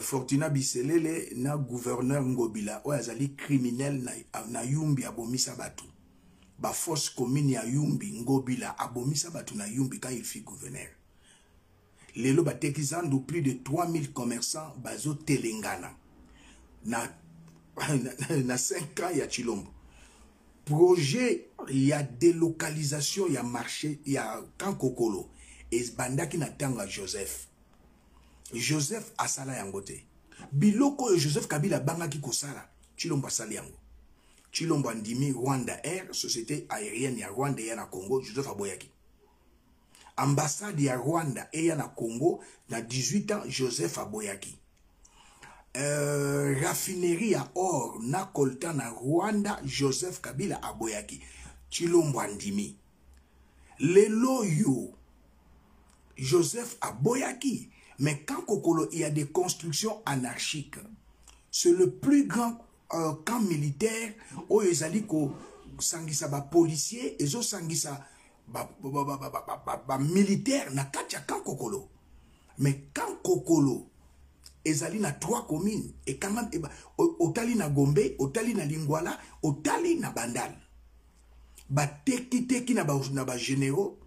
Fortuna Biselele, na gouverneur Ngobila, Oazali criminel na Yumbi abomisa batu. Ba force commune ya Yumbi Ngobila abomisa batu na Yumbi quand il fit gouverneur. Lelo Bateki Zandu, plus de 3000 commerçants bazo Telengana. Na 5 ans ya Chilombo. Projet, il y a délocalisation, il y a marché, il y a Kankokolo. Et bandaki na tanga Joseph. Joseph asala yangote. Biloko Joseph Kabila bangaki kosala. Chilombo asali yango. Chilombo andimi Rwanda Air, société aérienne ya Rwanda et na Congo, Joseph aboyaki. Ambassade ya Rwanda et na Congo, na 18 ans, Joseph aboyaki. Raffinerie à or na kolta na Rwanda, Joseph Kabila aboyaki. Chilombo andimi. Lelo yo, Joseph aboyaki. Mais quand Kokolo, il y a des constructions anarchiques. C'est le plus grand camp militaire où ils allaient ko sangisa ba policier et zo sangisa ba militaire na katia camp Kokolo. Mais camp Kokolo, ezali na 3 communes et quand même otali na Gombe, otali na Lingwala, otali na Bandal. Ba teki na ba généraux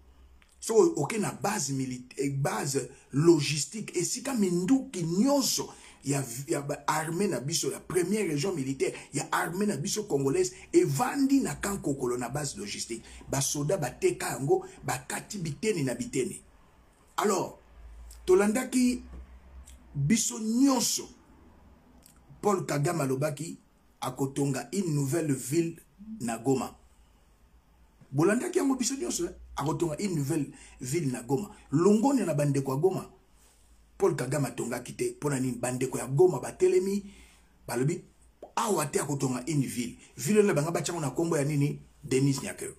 so ok na base militaire, base logistique et si comme minduki nyonso il y a armée na biso la première région militaire, il y a armée na biso congolaise et vandi na camp Kokolo na base logistique. Ba soda ba teka yango ba kati biteni na biteni. Alors tolanda ki biso nyonso Paul Kagame alobaki akotonga une nouvelle ville na Goma. Bolanda ki yango biso nyonso akotonga une nouvelle ville na Goma. Longoni na bandeko ya Goma. Paul Kagame atonga kite pona ni bandeko ya Goma batelemi balobi awate akotonga une ville. Ville na banga bachango na kombo ya nini Denis Nyakero.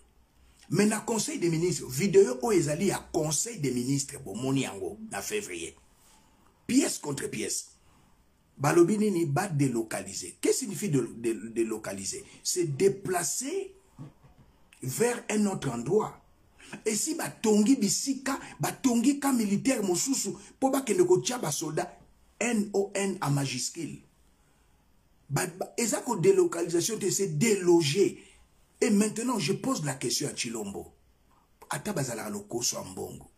Mais na conseil des ministres, vidéo o ezali à conseil des ministres bomoni yango na février. Pièce contre pièce. Balobi nini ba délocaliser. Qu'est-ce que signifie délocaliser? C'est déplacer vers un autre endroit. Et si batongi bisika, batongi ka militaire mosusu, po ba kende ko tia ba soldat NON à majuscule. Ezako délocalisation, c'est déloger. Et maintenant, je pose la question à Chilombo. Ata bazala lokoso ambongo.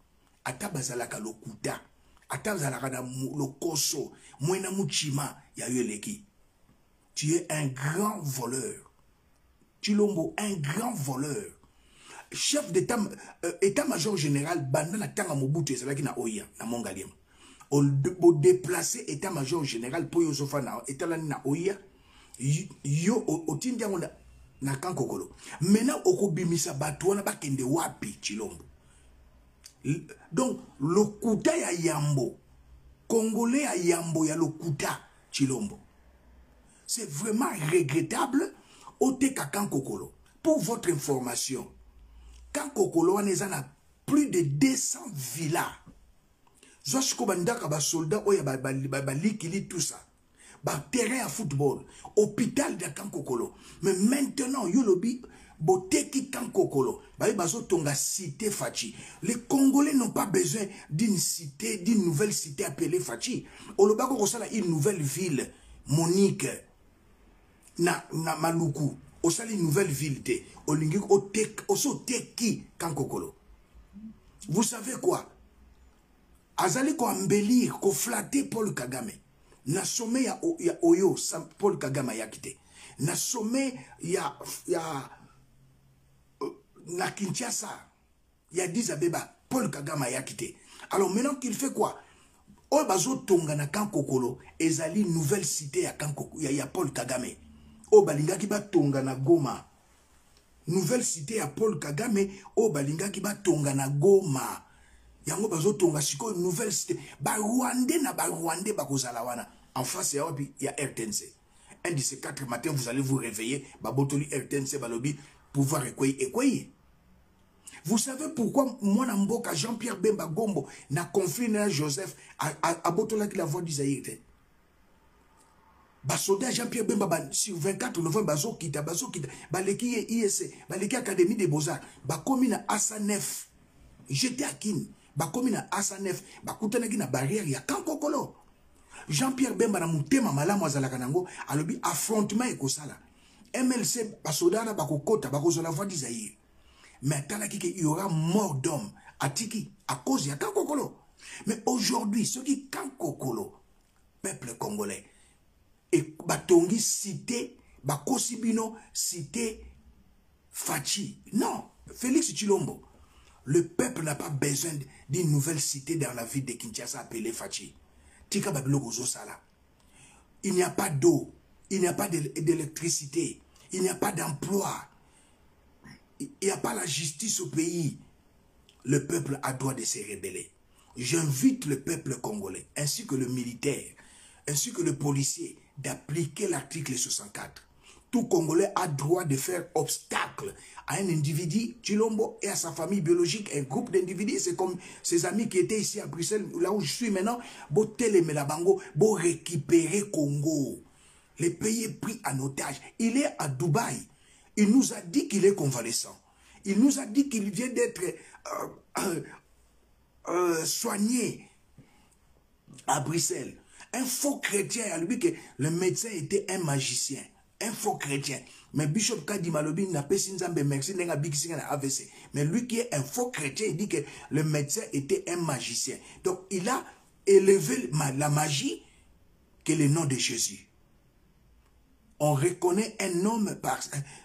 Ata bazala ka lokuta. Ata bazala ka lokoso. Mwena muchima ya yeleki. Tu es un grand voleur. Chilombo, un grand voleur. Chef d'état-major général, banda na tanga Mobutu ezalaki na Oya, na Mongaliam. Au déplacer état-major général pour Yosofa na etalani na Oya, yo otindiango na Kankokolo. Maintenant okobimisa bato wana bakende wapi Chilombo. Donc, lokuta ya yambo, Congolais à yambo ya lokuta Chilombo. C'est vraiment regrettable au Tekakan Kokolo. Pour votre information, quand Kokolo on a plus de 200 villas. Zoshko bandaka ba soldat oya ba likili tout ça. Ba terrain à football, hôpital de Kankokolo. Mais maintenant, yolobi boteki Kankokolo. Ba bazo tonga cité Fachi. Les Congolais n'ont pas besoin d'une cité, d'une nouvelle cité appelée Fachi. Olobako kosala une nouvelle ville, Monique na Maluku. Osali une nouvelle ville te. Olingi oso teki Kankokolo. Vous savez quoi? Azali ko embellir, ko flatter Paul Kagame. Na sommet ya Oyo, Paul Kagame yakite. Na sommet ya na Kinshasa, ya Addis Abeba, Paul Kagame yakite. Alors maintenant qu'il fait quoi? Oyo bazo tonga na Kankokolo, ezali nouvelle cité ya Kankoko, ya Paul Kagame. Oyo balingaki ba tonga na Goma. Nouvelle cité ya Paul Kagame, oyo balingaki ba tonga na Goma. Yango bazo tonga siko nouvelle cité. Ba Rwandais na ba Rwandais bakozala wana. En face il y a RTNC. Un de ces 4 matins, vous allez vous réveiller. Babotoli RTNC balobi pouvoir ekweyi. Vous savez pourquoi moi Namboka Jean-Pierre Bemba Gombo na conflit na Joseph a botola qui la voix d'Isaïe. Basoda Jean-Pierre Bemba sur 24 novembre bazo kita baleki ISC baleki Académie des Beaux-Arts bakomi na Asa 9. J'étais à Kin bakomi na Asa 9 bakutanaki na barrière ya Kankokolo. Jean-Pierre Bemba na mutema malamu azalaka nango alobi affrontement ekosala. MLC basoda na bakokota bakozola voix d'Isaïe. Mais talaki qu'il y aura mort d'homme à Tiki à cause de Kankokolo. Mais aujourd'hui, ceux qui Kankokolo, peuple congolais, et Batongi cité, Bakosibino cité Fachi. Non, Félix Tshilombo. Le peuple n'a pas besoin d'une nouvelle cité dans la ville de Kinshasa appelée Fachi. Tika Babilo Gozo Sala. Il n'y a pas d'eau, il n'y a pas d'électricité, il n'y a pas d'emploi. Il n'y a pas la justice au pays. Le peuple a droit de se rebeller. J'invite le peuple congolais, ainsi que le militaire, ainsi que le policier, d'appliquer l'article 64. Tout Congolais a droit de faire obstacle à un individu, Tshilombo, et à sa famille biologique, un groupe d'individus. C'est comme ses amis qui étaient ici à Bruxelles, là où je suis maintenant, bo télémela bango, bo récupérer Congo. Le pays est pris en otage. Il est à Dubaï. Il nous a dit qu'il est convalescent. Il nous a dit qu'il vient d'être soigné à Bruxelles. Un faux chrétien a dit que le médecin était un magicien. Un faux chrétien. Mais Bishop Kadi Malobi n'a pas dit merci n'a AVC. Mais lui qui est un faux chrétien, il dit que le médecin était un magicien. Donc il a élevé la magie que le nom de Jésus. On reconnaît un homme par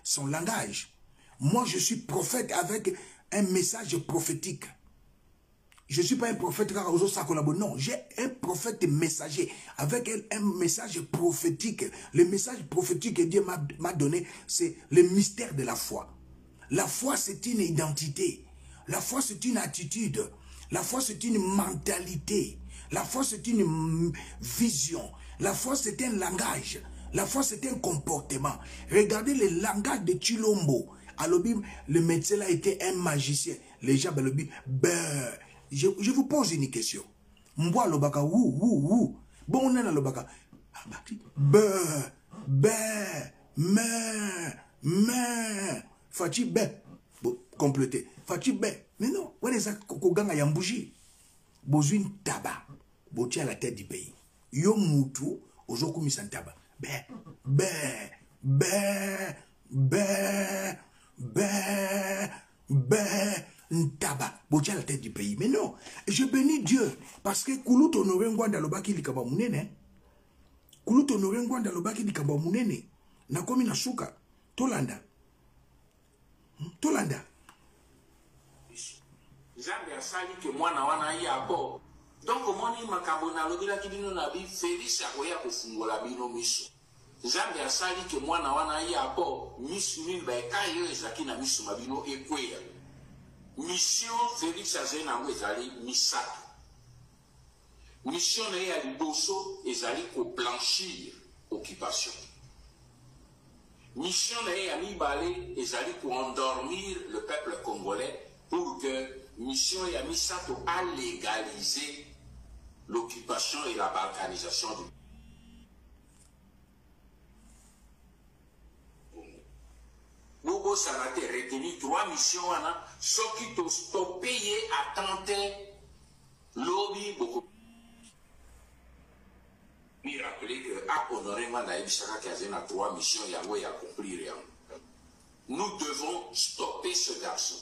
son langage. Moi, je suis prophète avec un message prophétique. Je ne suis pas un prophète car non, j'ai un prophète messager avec un message prophétique. Le message prophétique que Dieu m'a donné, c'est le mystère de la foi. La foi, c'est une identité. La foi, c'est une attitude. La foi, c'est une mentalité. La foi, c'est une vision. La foi, c'est un langage. La foi, c'est un comportement. Regardez le langage de Tshilombo. Alobi, le médecin là était un magicien. Les gens, je vous pose une question. Mboa lobaka wou. Bon, on est dans lobaka. Fachi be. Complété. Fachi be. Mais non, on est à Kokoganga Yambouji. Bozouin tabac. Botia la tête du pays. Yo moutou, ozoku misan tabac. Ntaba, botia la tête du pays. Mais non, je bénis Dieu. Parce que Koulout honoré Ngwanda lobaki likaba munene. Koulout honoré Ngwanda lobaki likaba munene. Na komi na suka. Tolanda. Jambe asali ke mwana wana ya bo. Donc moni makambo na lobila kidino na bi Félix akoya kofungola bino miso. Jambe asali ke mwana wana ya bo misu nini ba ekayo ezaki na miso mabino ekweya. mission Félix Azenango ezali misato. Mission na ya liboso ezali ko blanchir occupation. Mission na ya mibale ezali ko endormir le peuple congolais pour que mission ya misato a légaliser l'occupation et la balkanisation du Bobo Sanate retenu 3 missions ceux qui t'ont payé à tenter lobby beaucoup. Me rappeler que à honorer Manaïb Chaka qui a 3 missions et a accompli rien. Nous devons stopper ce garçon.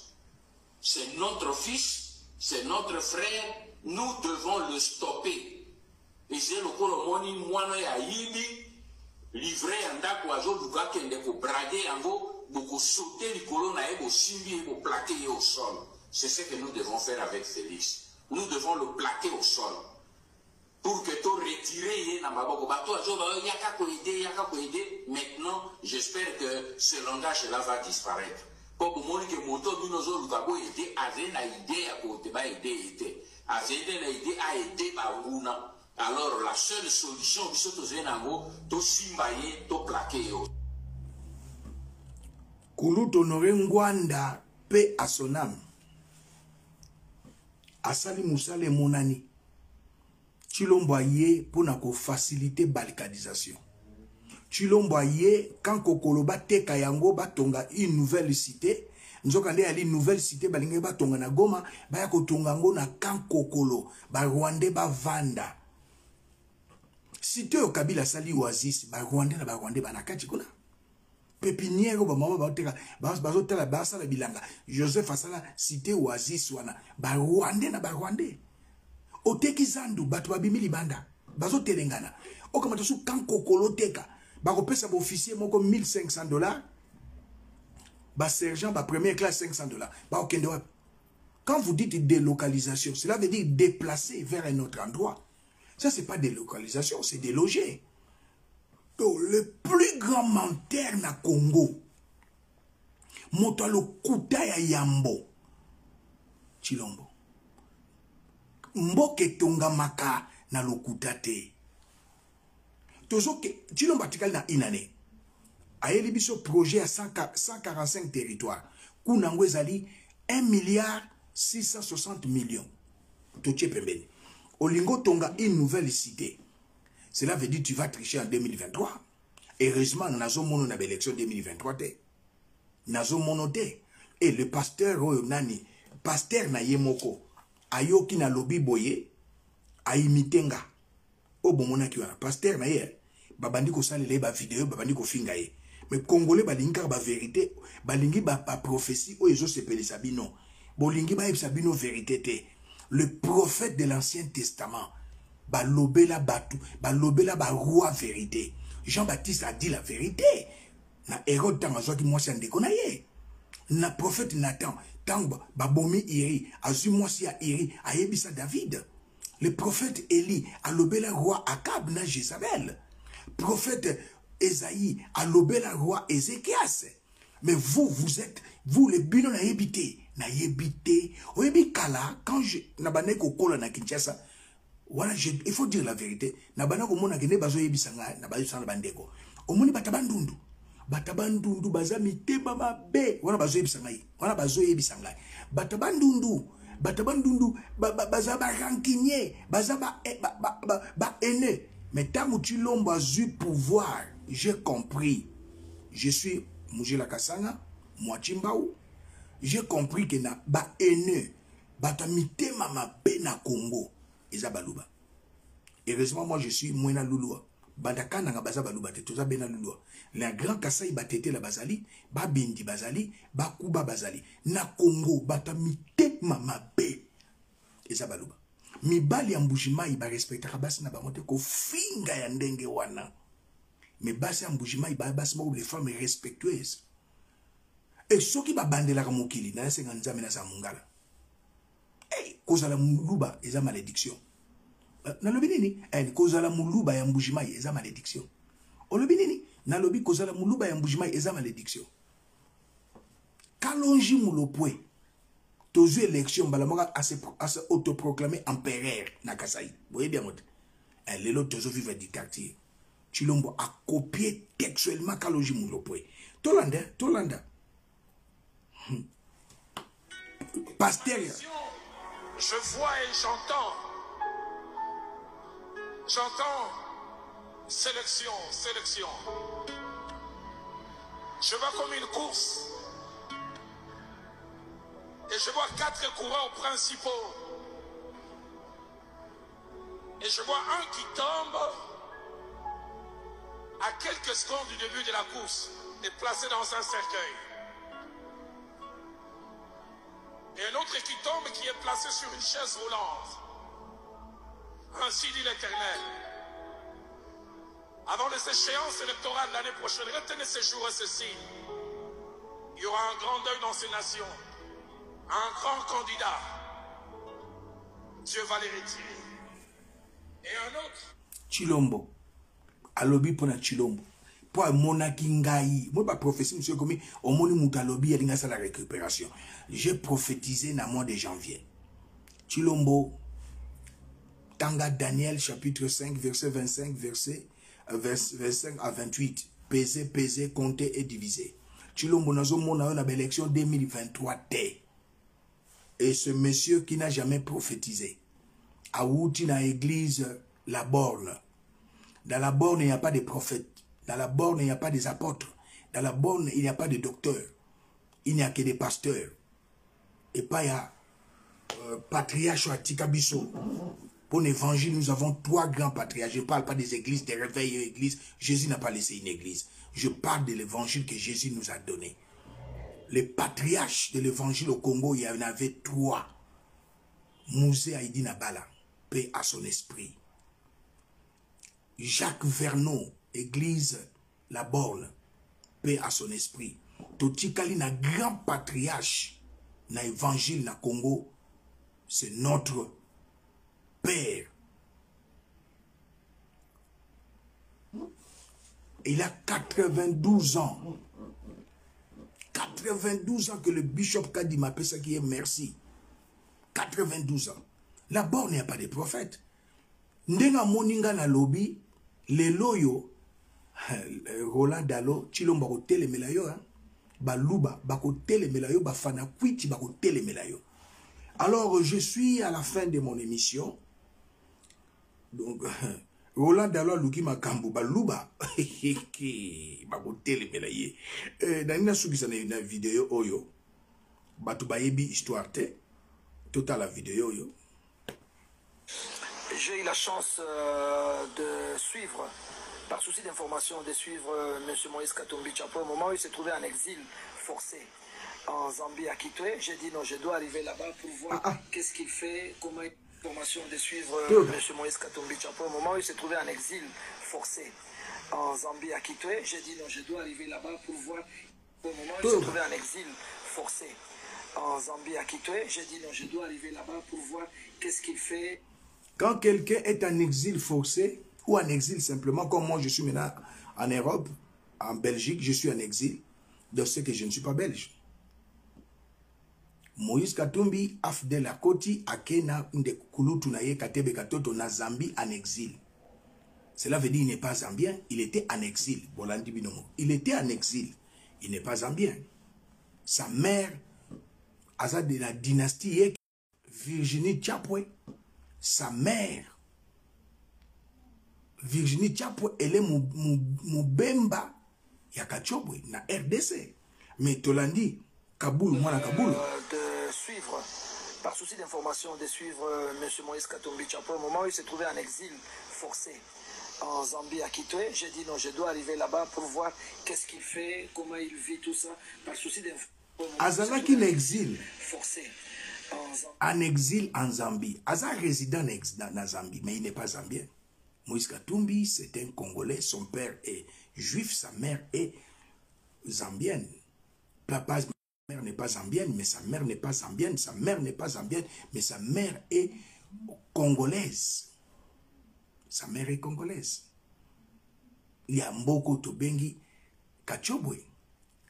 C'est notre fils, c'est notre frère, nous devons le stopper. Et c'est le colomoni moine ya yibi livré en dako azo luka kende ko braguer ango beaucoup sauter les colonnes et au simbi et au plaquer au sol. C'est ce que nous devons faire avec Félix. Nous devons le plaquer au sol. Pour que tu retires maintenant, j'espère que ce langage-là va disparaître. Pour que mon moto nous avons aidé à aider à côté ba aider à aider à aider Baruna. Alors la seule solution c'est de simbayer, de plaquer. Kulu Honoré Ngwanda paix à son âme. Asali Moussale Monani. Chilomboye pour faciliter balkanisation. Chilomboye quand Kokoloba teka yango batonga une nouvelle cité. Nzokande ali nouvelle cité balinge batonga na Goma baya kotonga ngo na kan Kokolo ba Rwandais ba vanda. Cité au Kabila sali oasis ba Rwandais na ba Rwandais banakati kuna. Pépinière ba mama ba teka bazotela basa la bilanga. Joseph Asala cité oasis wana ba Rwandais na ba Rwandais. Oteki zandu batu babimili banda bazo telengana okamata su kan Kokolo teka bako pesa ba officier moko $1,500 ba sergent ba première classe $500 ba okende wa. Quand vous dites délocalisation, cela veut dire déplacer vers un autre endroit. Ça c'est pas délocalisation, c'est déloger. Donc, le plus grand menteur na Congo moto lo kuta ya Yambo Chilombo mboke tonga maka na lokuta te. Tozoke Chilombo atikali na inane. Ayeli biso projet à 145 territoires. Kunango ezali 1,660 millions. Toche pembeni. Olingo tonga une nouvelle cité. Cela veut dire que tu vas tricher en 2023. Heureusement, nazo mono na élection 2023 te. Nazo mono te. Et le pasteur nani, pasteur na yemoko. Ayoki na lobi boye aimitenga o bomona ki wana pasteur na ye babandi ko salele ba vidéo babandi ko finga ye mais congolais balinga ba vérité balingi ba prophétie o ezo sepelisa bino bolingi ba ebisa bino vérité te. Le prophète de l'Ancien Testament balobela batu balobela ba roi vérité. Jean-Baptiste a dit la vérité na Hérode tangazwa ki mwasi ndeko na ye na prophète Nathan Tango babomi iri azumwasi ya iri ayebisa David. Le prophète Élie alobela roi Akab na Jézabel. Prophète Esaïe alobela roi Ézéchias. Mais vous êtes les bino na yebite oyebi kala quand je na baneko kola na Kinshasa. Voilà, il faut dire la vérité. Na banako mona kene bazo yebisa nga na bazo sana bandeko. Omoni batabandundu. Batabandundu baza miteba mabe wana bazo yebisangai wana bazo yebisangai batabandundu baza ba rankinye baza ba ene. Mais tant que Chilombo a eu pouvoir, j'ai compris. Je suis Mujila Kasanga moi Chimbaou, j'ai compris que na ba ene bata mitema mabe na Congo ezabaluba. Heureusement moi je suis Mwena Lulua. Bandakana nga baza baluba te toza bena lulua. La grand Kasai batete la bazali, ba bindi bazali, ba kuba bazali. Na Congo bata mite mama be. Eza baluba. Mibali ya Mbujimai ba respectera basi na bangote ko finga ya ndenge wana. Mais basi ya Mbujimai ba basi mo les femmes respectueuses. Et soki ba bandela ka mokili na senga nzambe na sa mungala. Eh, kozala muluba eza malédiction. Nalobi nini kozala muluba ya Mbujimai eza malédiction. Olobi nini nalobi kozala muluba ya Mbujimai eza malédiction. Kalonji mulopwe Tozu élection, Balamoka a se autoproclamé empereur na Kasaï. Vous voyez bien, l'élo Tozu vive du quartier. Chilombo a copié textuellement Kaloji Moulopoe. Tolanda. Pasteur. Je vois et j'entends. J'entends sélection. Je vois comme une course. Et je vois 4 coureurs principaux. Et je vois un qui tombe à quelques secondes du début de la course et placé dans un cercueil. Et un autre qui tombe qui est placé sur une chaise roulante. Ainsi dit l'Éternel. Avant les échéances électorales l'année prochaine, retenez ces jours et ceci. Il y aura un grand deuil dans ces nations. Un grand candidat. Dieu va les retirer. Et un autre. Chilombo. Alobi pona Chilombo. Pour monaki ngai. Moi, pas prophétie, monsieur Komi. Au moni moutalobi, il y a la récupération. J'ai prophétisé dans le mois de janvier. Chilombo. Tanga Daniel, chapitre 5, verset 25, verset 25 à 28. Peser, compter et diviser. Chilombo, nous avons une élection 2023 T. Et ce monsieur qui n'a jamais prophétisé, a outi dans l'église La Borne. Dans la borne, il n'y a pas de prophètes. Dans la borne, il n'y a pas des apôtres. Dans la borne, il n'y a pas de docteurs. Il n'y a que des pasteurs. Et pas il y a patriarche à Tikabiso. Pour l'évangile, nous avons 3 grands patriarches. Je ne parle pas des églises, des réveils églises. Jésus n'a pas laissé une église. Je parle de l'évangile que Jésus nous a donné. Les patriarches de l'évangile au Congo, il y en avait 3. Mousé Haïdi Nabala, paix à son esprit. Jacques Vernon, église La Borne, paix à son esprit. Totikali na grand patriarche na évangile na Congo, c'est notre père. Il a 92 ans. 92 ans que le bishop Kadi m'appelle ça qui est merci. 92 ans. La Borne, il n'y a pas de prophète. Ndenga moninga na lobby, les loyo, Roland Dalo, Chilomba ko tele melayo, Baluba, bako tele melayo, Bafana Kwiti, bako tele melayo. Alors, je suis à la fin de mon émission. Donc, Roland Dalo, Luki Makambu, Baluba, bako tele melaye. Nanina soukisa na vidéo oyo, Batu bayebi histoire te, total la vidéo yo. J'ai eu la chance de suivre, par souci d'information, de suivre M. Moïse Katumbi Tshapwe au moment où il s'est trouvé en exil forcé en Zambie à Kitwe. J'ai dit non, je dois arriver là-bas pour voir qu'est-ce qu'il fait, comment il y a l'information de suivre M. Moïse Katumbi Tshapwe au moment où il s'est trouvé en exil forcé en Zambie à Kitwe. J'ai dit non, je dois arriver là-bas pour voir au moment où il s'est trouvé en exil forcé en Zambie à Kitwe. J'ai dit non, je dois arriver là-bas pour voir qu'est-ce qu'il fait. Quand quelqu'un est en exil forcé, ou en exil simplement, comme moi je suis maintenant en Europe, en Belgique, je suis en exil, de ce que je ne suis pas belge. Moïse Katumbi, Afdel Akoti, Akena, Nde Kulutu Naye, Katebe Katoto, na Zambie en exil. Cela veut dire qu'il n'est pas zambien, il était en exil. Bolandi Binomo. Il était en exil, il n'est pas zambien. Sa mère, Aza de la dynastie Virginie Tshapwe, sa mère, Virginie Tshapwe, elle est Moubemba Yakachobwe, na RDC. Mais Tolandi, Kaboul, moi na Kaboul. De suivre, par souci d'information, de suivre M. Moïse Katumbi Tshapwe au moment où il s'est trouvé en exil forcé en Zambie à Kitwe. J'ai dit non, je dois arriver là-bas pour voir qu'est-ce qu'il fait, comment il vit tout ça, par souci d'information. Azalaki en exil. Forcé. En exil en Zambie. Aza résident dans Zambie, mais il n'est pas zambien. Moïse Katumbi, c'est un Congolais. Son père est juif, sa mère est zambienne. Papa, sa mère n'est pas zambienne, mais sa mère n'est pas zambienne. Sa mère n'est pas zambienne, mais sa mère est congolaise. Sa mère est congolaise. Il y a Mboko Tobengi Kachobwe.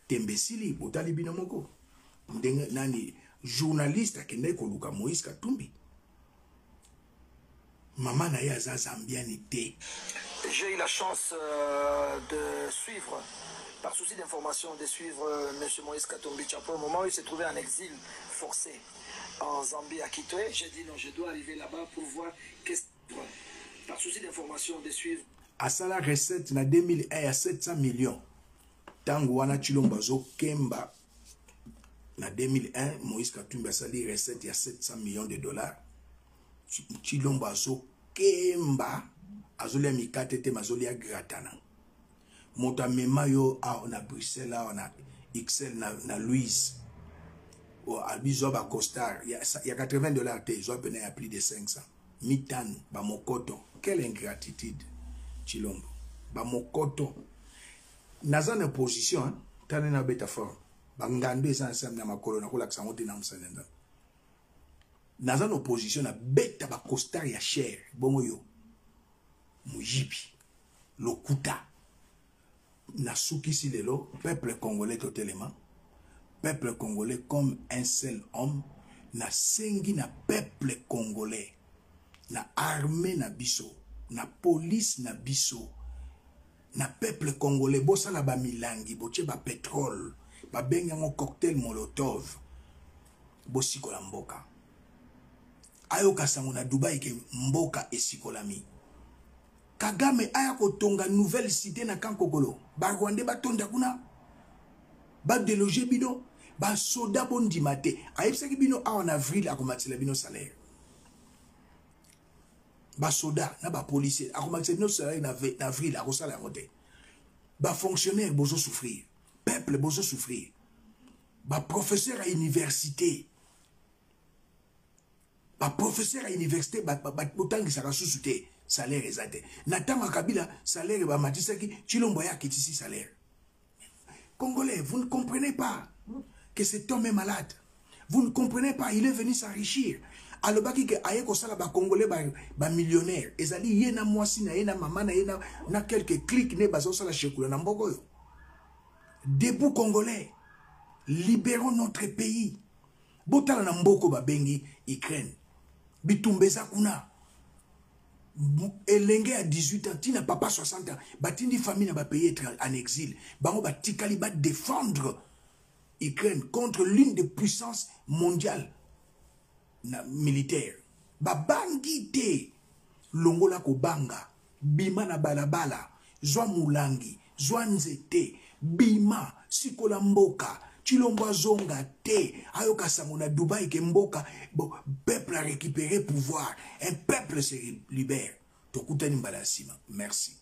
Tembesili, Botali Binomoko. Nani. journaliste akende koluka Moïse Katumbi. Maman na ya zambianité. J'ai eu la chance de suivre, par souci d'information, de suivre M. Moïse Katumbi Chapwe au moment où il s'est trouvé en exil forcé en Zambie à Kitwe. J'ai dit non, je dois arriver là-bas pour voir qu'est-ce que... Par souci d'information, de suivre. À ça la recette, en 2001, à 700 millions. Tango wana Chilombo zo Kemba. En 2001, Moïse Katumbi a sali recette, il y a 700 millions de dollars. Chilombo zo Kemba. Azolia mikatete mazolia gratana. Mota mema yo on a Bruxelles, on a XL na Louise. Ou albizo ba costard, il y a $80 te, zo peine à plus de 500. Mitano, ba mokoto. Quelle ingratitude, Chilombo. Ba mokoto. Nazan opposition, hein, tane na beta fort. Ba ngando esa ensemble na makolo na kola ksangote na msanenda. Nazan opposition na beta ba costard ya cher. Bongo yo. Mujibi, Lokuta, Nasuki Silelo, peuple congolais totalement, peuple congolais comme un seul homme, na sengi na peuple congolais, na armée na biso, na police na biso, na peuple congolais, bossa la ba milangi, boche ba pétrole, ba bengango cocktail molotov, bosiko la mboka. Ayoka sango na Dubai ke mboka esikolami. Kagame aya kotonga nouvelle cité na Kankokolo. Ba Rwanda ba tonda kuna. Ba déloger bino. Ba soda bondi mate. Ayebsaki bino en avril akomatila bino salaire. Ba soda na ba policier akomatila bino salaire na avril akosala ngote. Ba fonctionnaire bozo souffrir. Peuple bozo souffrir. Ba professeur à université. Ba professeur à université ba botangi saka susute. Salaire exact. Natama Kabila, salaire ba matisaki, Chilombo ya kitisi salaire. Congolais, vous ne comprenez pas que cet homme est malade. Vous ne comprenez pas, il est venu s'enrichir. Alobaki ke ayeko sala ba Congolais ba millionnaire. Ezali yena mwasi na yena mama na yena na quelques clics ne bazo sala shekula na mboko yo. Debout Congolais, libérons notre pays. Botala na mboko ba bengi Ukraine. Bitumbeza kuna. Elenge à 18 ans, tina papa 60 ans, batindi famille n'a payé être en exil. Bango batikali ba défendre Ukraine contre l'une des puissances mondiales militaires. Ba bangi te longola ko banga, bima na balabala, zwa mulangi, zwa nzete, bima sikola mboka. Chilombo zonga te, ayoka sango na Dubai ke mboka, peuple a récupéré pouvoir, un peuple se libère. Tokutani mbalasima. Merci.